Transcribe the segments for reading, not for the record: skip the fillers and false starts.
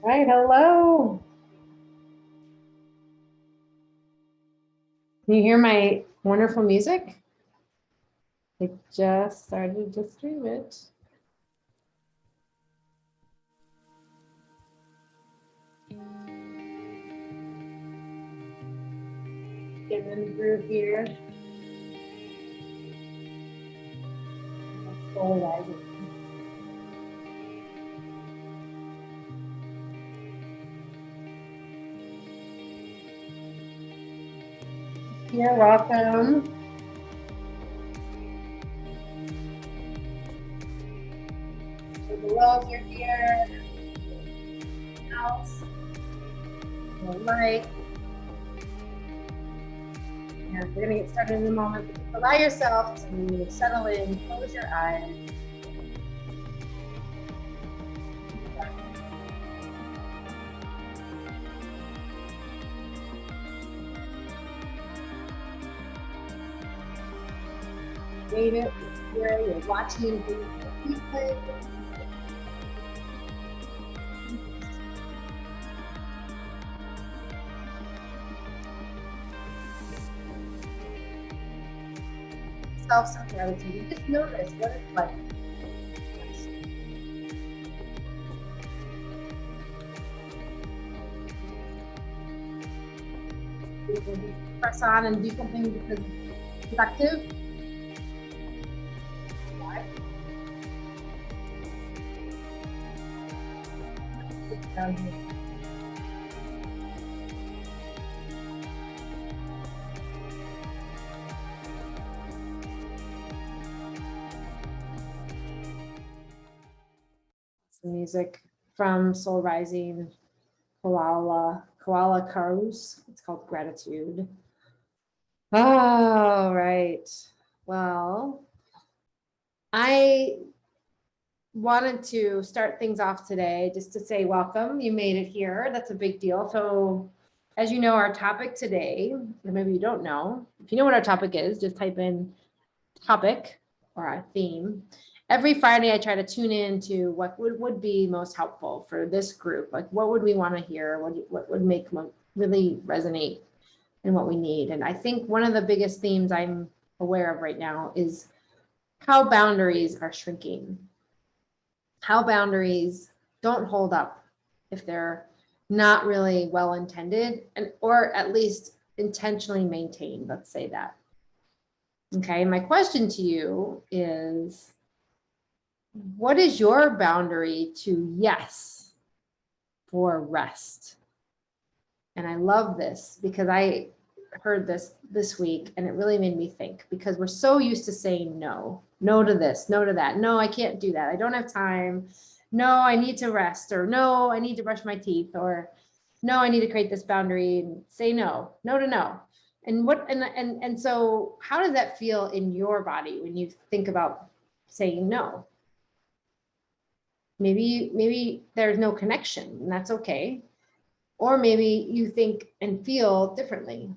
Right, hello. Can you hear my wonderful music? I just started to stream it. Getting in the groove here. Soul rising. You're welcome. So below if you're here, house, like. And we're gonna get started in a moment. Allow yourself to settle in, close your eyes. David, here you're watching the replay. Self-gratitude. Just notice what it's like. Press on and do something because it's productive. Down here. Music from Soul Rising, Koala Carlos. It's called Gratitude. Oh, right. Well, I wanted to start things off today just to say welcome. You made it here. That's a big deal. So as you know, our topic today, or maybe you don't know, if you know what our topic is, just type in topic or our theme. Every Friday, I try to tune in to what would be most helpful for this group. Like, what would we want to hear? What would make really resonate and what we need? And I think one of the biggest themes I'm aware of right now is how boundaries are shrinking. How boundaries don't hold up if they're not really well intended and or at least intentionally maintained. Let's say that. Okay, my question to you is, what is your boundary to yes for rest? And I love this because I heard this week and it really made me think, because we're so used to saying no to this, no to that. No, I can't do that. I don't have time. No, I need to rest, or no, I need to brush my teeth, or no, I need to create this boundary and say no to no. And so how does that feel in your body when you think about saying no? Maybe there's no connection, and that's okay. Or maybe you think and feel differently.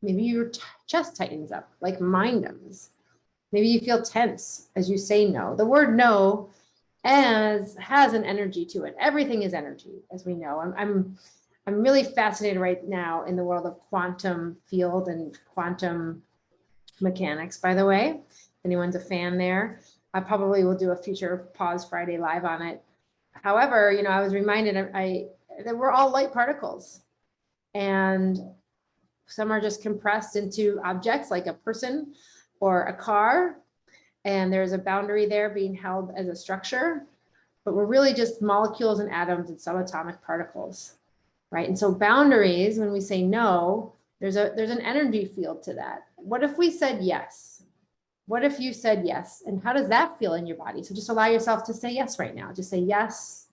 Maybe your chest tightens up like mine does. Maybe you feel tense as you say no. The word no has an energy to it. Everything is energy, as we know. I'm really fascinated right now in the world of quantum field and quantum mechanics, by the way. If anyone's a fan there, I probably will do a future Pause Friday live on it. However, I was reminded that we're all light particles, and some are just compressed into objects like a person or a car, and there's a boundary there being held as a structure, but we're really just molecules and atoms and subatomic particles, right? And so boundaries, when we say no, there's an energy field to that. What if we said yes? What if you said yes? And how does that feel in your body? So just allow yourself to say yes right now. Just say yes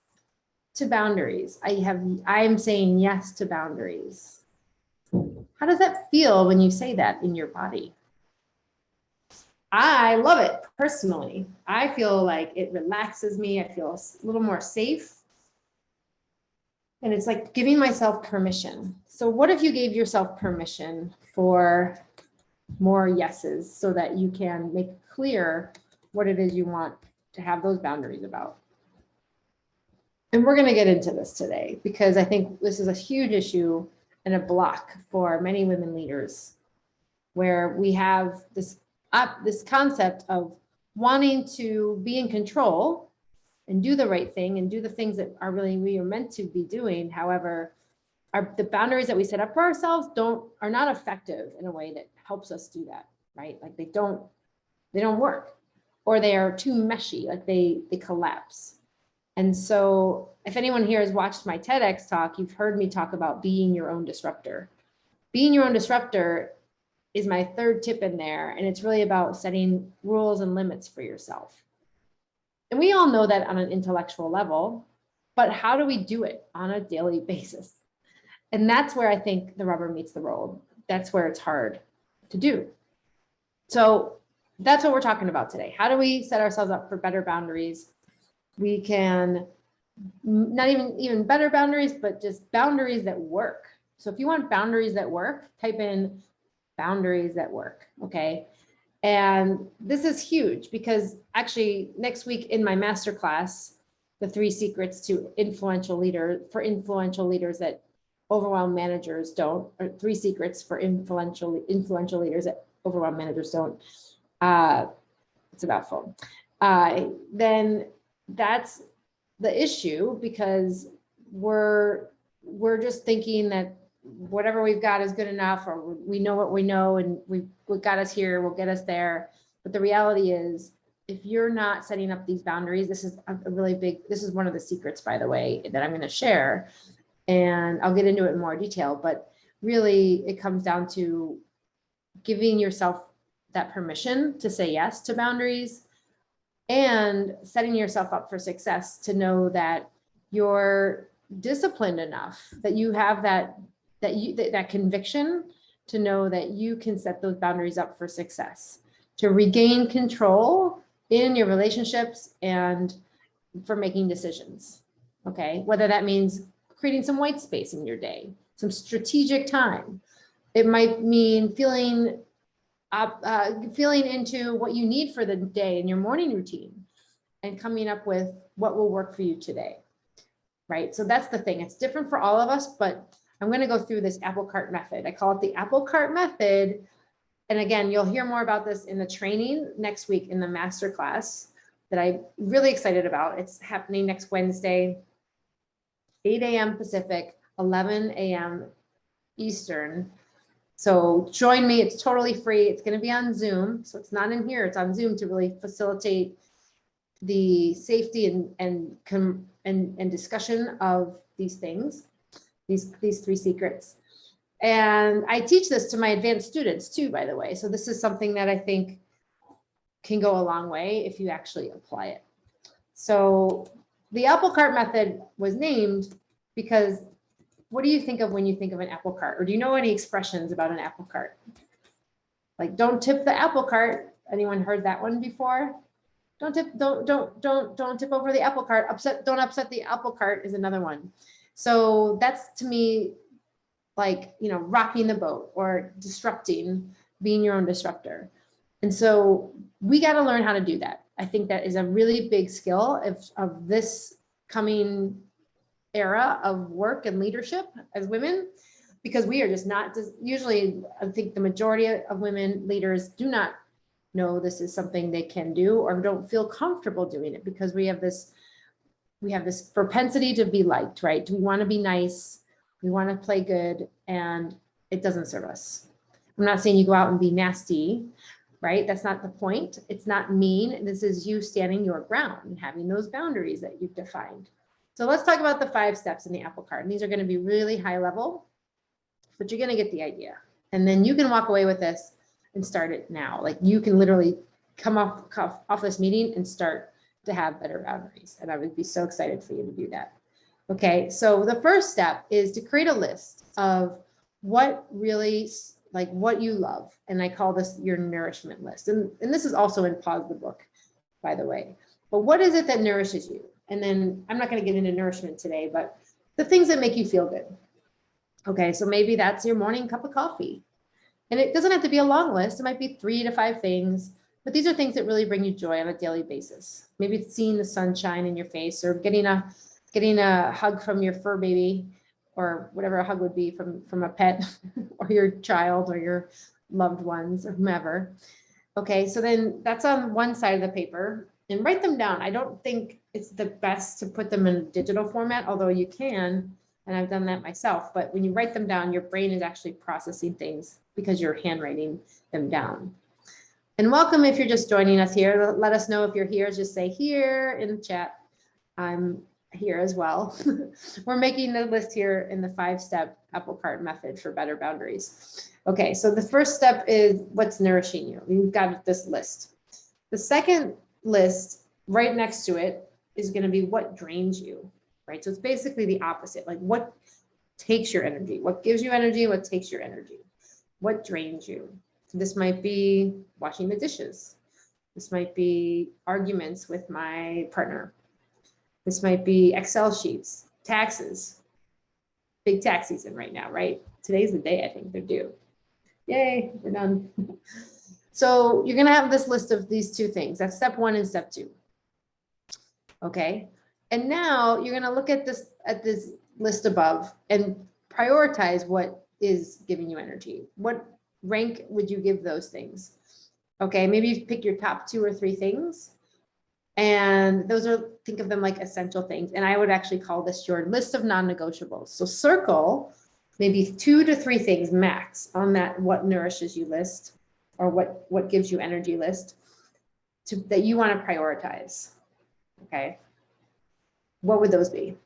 to boundaries. I'm saying yes to boundaries. How does that feel when you say that in your body? I love it personally. I feel like it relaxes me. I feel a little more safe. And it's like giving myself permission. So what if you gave yourself permission for more yeses so that you can make clear what it is you want to have those boundaries about? And we're going to get into this today because I think this is a huge issue and a block for many women leaders, where we have this concept of wanting to be in control and do the right thing and do the things that are really we are meant to be doing. However, the boundaries that we set up for ourselves are not effective in a way that helps us do that, right? Like they don't work, or they are too meshy, like they collapse. And so if anyone here has watched my TEDx talk, you've heard me talk about being your own disruptor. Being your own disruptor is my third tip in there. And it's really about setting rules and limits for yourself. And we all know that on an intellectual level, but how do we do it on a daily basis? And that's where I think the rubber meets the road. That's where it's hard to do. So that's what we're talking about today. How do we set ourselves up for better boundaries? We can not even better boundaries, but just boundaries that work. So if you want boundaries that work, type in boundaries that work. Okay. And this is huge because actually next week in my masterclass, the 3 secrets to influential leaders that overwhelm managers don't, or 3 secrets for influential leaders that overwhelm managers don't. It's about phone. Then that's the issue, because we're just thinking that whatever we've got is good enough, or we know what we know and what got us here will get us there. But the reality is, if you're not setting up these boundaries, this is this is one of the secrets, by the way, that I'm going to share, and I'll get into it in more detail, but really it comes down to giving yourself that permission to say yes to boundaries, and setting yourself up for success to know that you're disciplined enough, that you have that conviction to know that you can set those boundaries up for success, to regain control in your relationships and for making decisions. Okay. Whether that means creating some white space in your day, some strategic time. It might mean feeling into what you need for the day in your morning routine and coming up with what will work for you today, right? So that's the thing. It's different for all of us, but I'm going to go through this apple cart method. I call it the apple cart method. And again, you'll hear more about this in the training next week in the masterclass that I'm really excited about. It's happening next Wednesday, 8 a.m. Pacific, 11 a.m. Eastern. So join me. It's totally free. It's going to be on Zoom. So it's not in here. It's on Zoom to really facilitate the safety and discussion of these things, these 3 secrets. And I teach this to my advanced students too, by the way. So this is something that I think can go a long way if you actually apply it. So the apple cart method was named because what do you think of when you think of an apple cart? Or do you know any expressions about an apple cart? Like, don't tip the apple cart. Anyone heard that one before? Don't tip over the apple cart. Don't upset the apple cart is another one. So that's, to me, like, rocking the boat or disrupting, being your own disruptor. And so we got to learn how to do that. I think that is a really big skill of this coming era of work and leadership as women, because we are just not usually, I think the majority of women leaders do not know this is something they can do, or don't feel comfortable doing it, because we have this propensity to be liked, right? We want to be nice. We want to play good, and it doesn't serve us. I'm not saying you go out and be nasty, right? That's not the point. It's not mean. This is you standing your ground and having those boundaries that you've defined. So let's talk about the 5 steps in the apple cart. And these are going to be really high level, but you're going to get the idea. And then you can walk away with this and start it now. Like, you can literally come off this meeting and start to have better boundaries. And I would be so excited for you to do that. Okay, so the first step is to create a list of what really, like, what you love. And I call this your nourishment list. And this is also in Pause the Book, by the way. But what is it that nourishes you? And then I'm not going to get into nourishment today, but the things that make you feel good. Okay, so maybe that's your morning cup of coffee. And it doesn't have to be a long list. It might be 3 to 5 things, but these are things that really bring you joy on a daily basis. Maybe it's seeing the sunshine in your face, or getting getting a hug from your fur baby, or whatever a hug would be from a pet or your child or your loved ones or whomever. Okay, so then that's on one side of the paper, and write them down. I don't think it's the best to put them in a digital format, although you can, and I've done that myself. But when you write them down, your brain is actually processing things because you're handwriting them down. And welcome if you're just joining us here. Let us know if you're here. Just say here in the chat. I'm here as well. We're making the list here in the 5-step apple cart method for better boundaries. Okay, so the first step is what's nourishing you. You've got this list. The second list right next to it is going to be what drains you, right? So it's basically the opposite, like what takes your energy, what gives you energy, what takes your energy, what drains you. This might be washing the dishes. This might be arguments with my partner. This might be Excel sheets, taxes, big tax season right now, right? Today's the day I think they're due. Yay, we're done. So you're gonna have this list of these two things. That's step 1 and step 2. Okay, and now you're gonna look at this list above and prioritize what is giving you energy. What rank would you give those things? Okay, maybe you pick your top 2 or 3 things. And those are, think of them like essential things. And I would actually call this your list of non-negotiables. So circle maybe 2 to 3 things max on that what nourishes you list, or what gives you energy list that you want to prioritize. Okay. What would those be?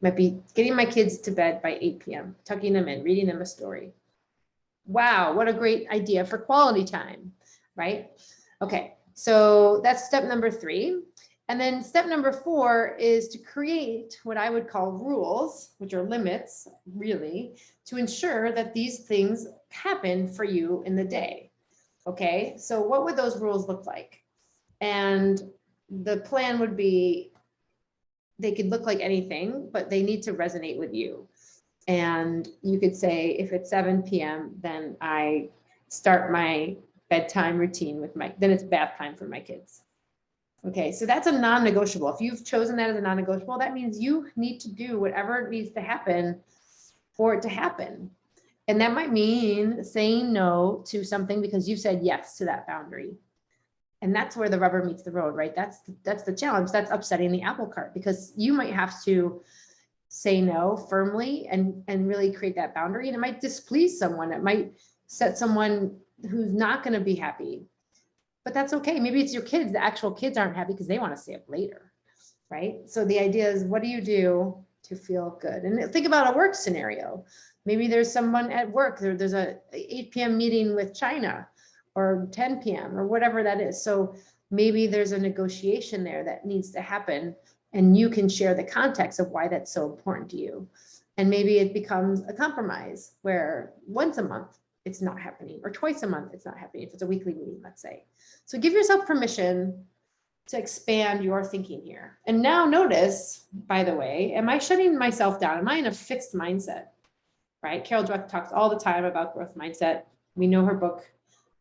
Might be getting my kids to bed by 8 p.m., tucking them in, reading them a story. Wow, what a great idea for quality time, right? Okay. So that's step number 3. And then step number 4 is to create what I would call rules, which are limits, really, to ensure that these things happen for you in the day. Okay, so what would those rules look like? And the plan would be, they could look like anything, but they need to resonate with you. And you could say, if it's 7 p.m., then I start my bedtime routine with then it's bath time for my kids. Okay, so that's a non-negotiable. If you've chosen that as a non-negotiable, that means you need to do whatever needs to happen for it to happen. And that might mean saying no to something because you said yes to that boundary. And that's where the rubber meets the road, right? That's the challenge. That's upsetting the apple cart, because you might have to say no firmly and really create that boundary. And it might displease someone. It might set someone who's not going to be happy. But that's okay. Maybe it's your kids. The actual kids aren't happy because they want to stay up later, right? So the idea is, what do you do to feel good? And think about a work scenario. Maybe there's someone at work, there's a 8 p.m. meeting with China, or 10 p.m. or whatever that is. So maybe there's a negotiation there that needs to happen, and you can share the context of why that's so important to you. And maybe it becomes a compromise where once a month it's not happening, or twice a month it's not happening, if it's a weekly meeting, let's say. So give yourself permission to expand your thinking here. And now notice, by the way, am I shutting myself down? Am I in a fixed mindset? Right? Carol Dweck talks all the time about growth mindset. We know her book,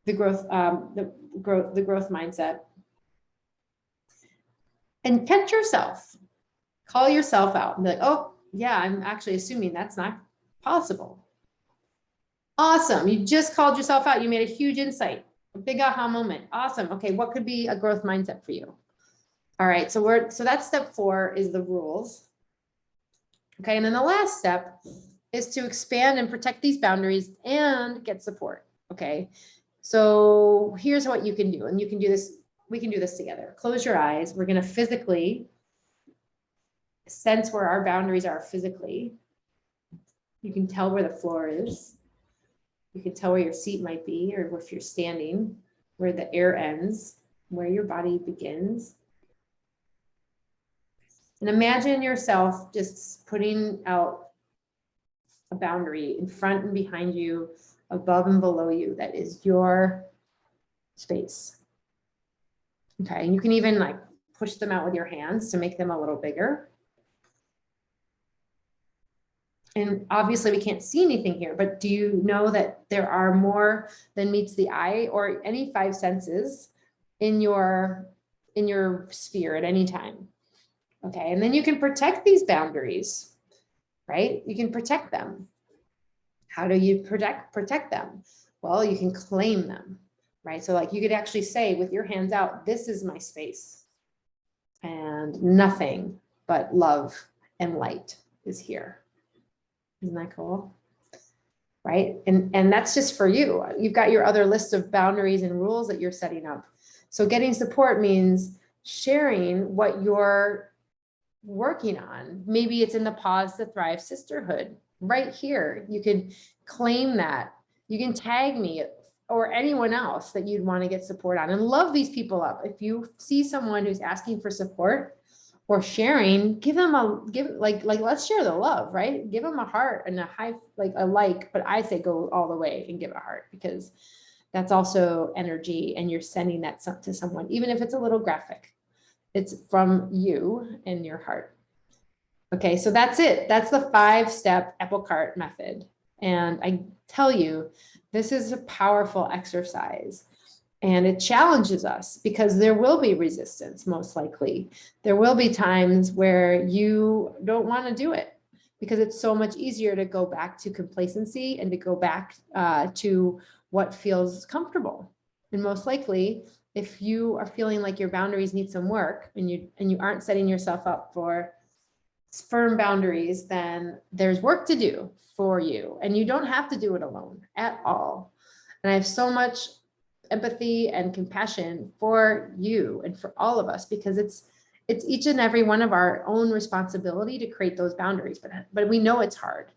The Growth Mindset. And catch yourself, call yourself out and be like, oh yeah, I'm actually assuming that's not possible. Awesome. You just called yourself out. You made a huge insight, a big aha moment. Awesome. Okay. What could be a growth mindset for you? All right. So that's step 4 is the rules. Okay. And then the last step is to expand and protect these boundaries and get support. Okay. So here's what you can do. And you can do this. We can do this together. Close your eyes. We're going to physically sense where our boundaries are physically. You can tell where the floor is. You can tell where your seat might be, or if you're standing, where the air ends, where your body begins. And imagine yourself just putting out a boundary in front and behind you, above and below you, that is your space. Okay, and you can even like push them out with your hands to make them a little bigger. And obviously we can't see anything here, but do you know that there are more than meets the eye or any 5 senses in your sphere at any time? Okay. And then you can protect these boundaries, right? You can protect them. How do you protect them? Well, you can claim them, right? So like you could actually say with your hands out, this is my space and nothing but love and light is here. Isn't that cool? Right? And that's just for you. You've got your other list of boundaries and rules that you're setting up. So getting support means sharing what you're working on. Maybe it's in the Pause to Thrive Sisterhood right here. You could claim that. You can tag me or anyone else that you'd want to get support on and love these people up. If you see someone who's asking for support or sharing, give them let's share the love, right? Give them a heart and a high, but I say go all the way and give a heart, because that's also energy and you're sending that to someone, even if it's a little graphic. It's from you and your heart. Okay, so that's it. That's the 5-step apple cart method. And I tell you, this is a powerful exercise and it challenges us because there will be resistance, most likely. There will be times where you don't want to do it because it's so much easier to go back to complacency and to go back to what feels comfortable. And most likely, if you are feeling like your boundaries need some work and you aren't setting yourself up for firm boundaries, then there's work to do for you. And you don't have to do it alone at all. And I have so much empathy and compassion for you and for all of us, because it's each and every one of our own responsibility to create those boundaries. But we know it's hard.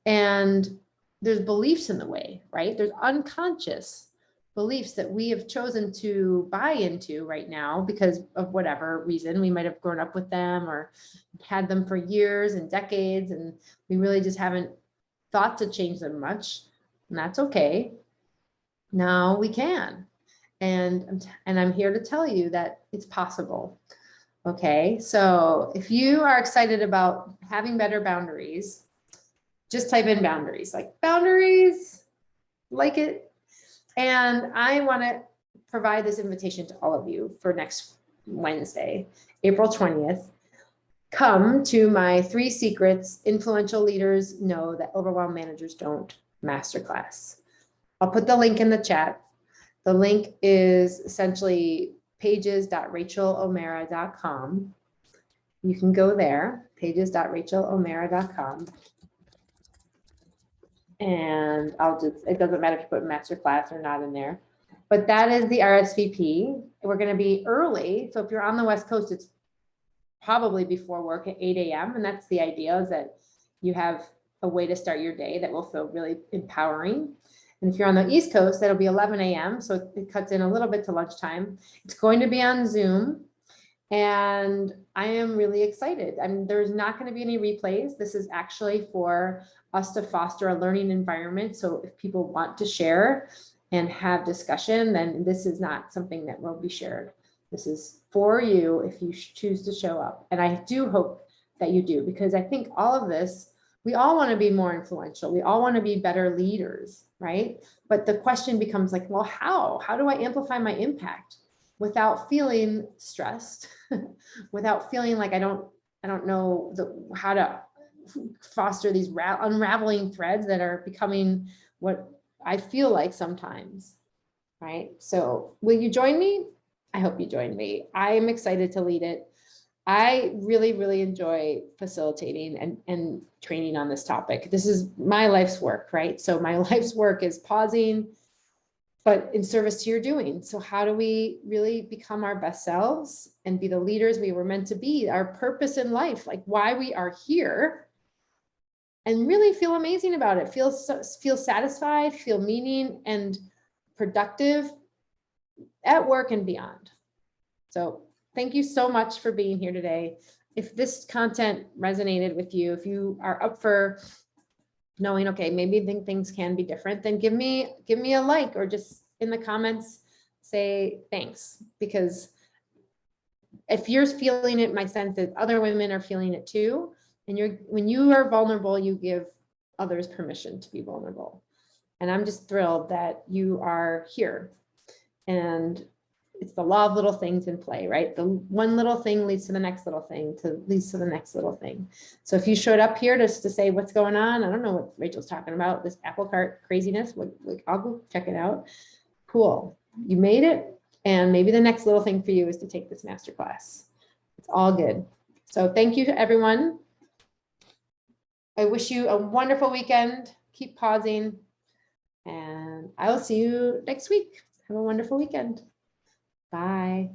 And there's beliefs in the way, right? There's unconscious beliefs that we have chosen to buy into right now because of whatever reason. We might have grown up with them or had them for years and decades, and we really just haven't thought to change them much. And that's okay. Now we can. And I'm here to tell you that it's possible. Okay, so if you are excited about having better boundaries, just type in boundaries, like it. And I want to provide this invitation to all of you for next Wednesday, April 20th. Come to my 3 secrets influential leaders know that overwhelmed managers don't masterclass. I'll put the link in the chat. The link is essentially pages.rachelomera.com. You can go there, pages.rachelomera.com. And it doesn't matter if you put masterclass or not in there, but that is the RSVP. We're going to be early. So if you're on the West Coast, it's probably before work at 8 a.m. And that's the idea, is that you have a way to start your day that will feel really empowering. And if you're on the East Coast, that'll be 11 a.m. So it cuts in a little bit to lunchtime. It's going to be on Zoom. And I am really excited. I mean, there's not going to be any replays. This is actually for us to foster a learning environment. So if people want to share and have discussion, then this is not something that will be shared. This is for you if you choose to show up. And I do hope that you do, because I think all of this, we all want to be more influential. We all want to be better leaders, right? But the question becomes like, well, how do I amplify my impact without feeling stressed, without feeling like I don't know how to foster these unraveling threads that are becoming what I feel like sometimes, right? So will you join me? I hope you join me. I'm excited to lead it. I really, really enjoy facilitating and training on this topic. This is my life's work, right? So my life's work is pausing, but in service to your doing. So how do we really become our best selves and be the leaders we were meant to be, our purpose in life, like why we are here, and really feel amazing about it, feel satisfied, feel meaning and productive at work and beyond. So thank you so much for being here today. If this content resonated with you, if you are up for knowing, okay, maybe I think things can be different, then give me a like, or just in the comments say thanks, because if you're feeling it, my sense is other women are feeling it too. And when you are vulnerable, you give others permission to be vulnerable. And I'm just thrilled that you are here. And it's the law of little things in play, right? The one little thing leads to the next little thing, leads to the next little thing. So if you showed up here just to say what's going on, I don't know what Rachel's talking about, this apple cart craziness, like I'll go check it out. Cool, you made it. And maybe the next little thing for you is to take this masterclass. It's all good. So thank you to everyone. I wish you a wonderful weekend. Keep pausing. And I will see you next week. Have a wonderful weekend. Bye.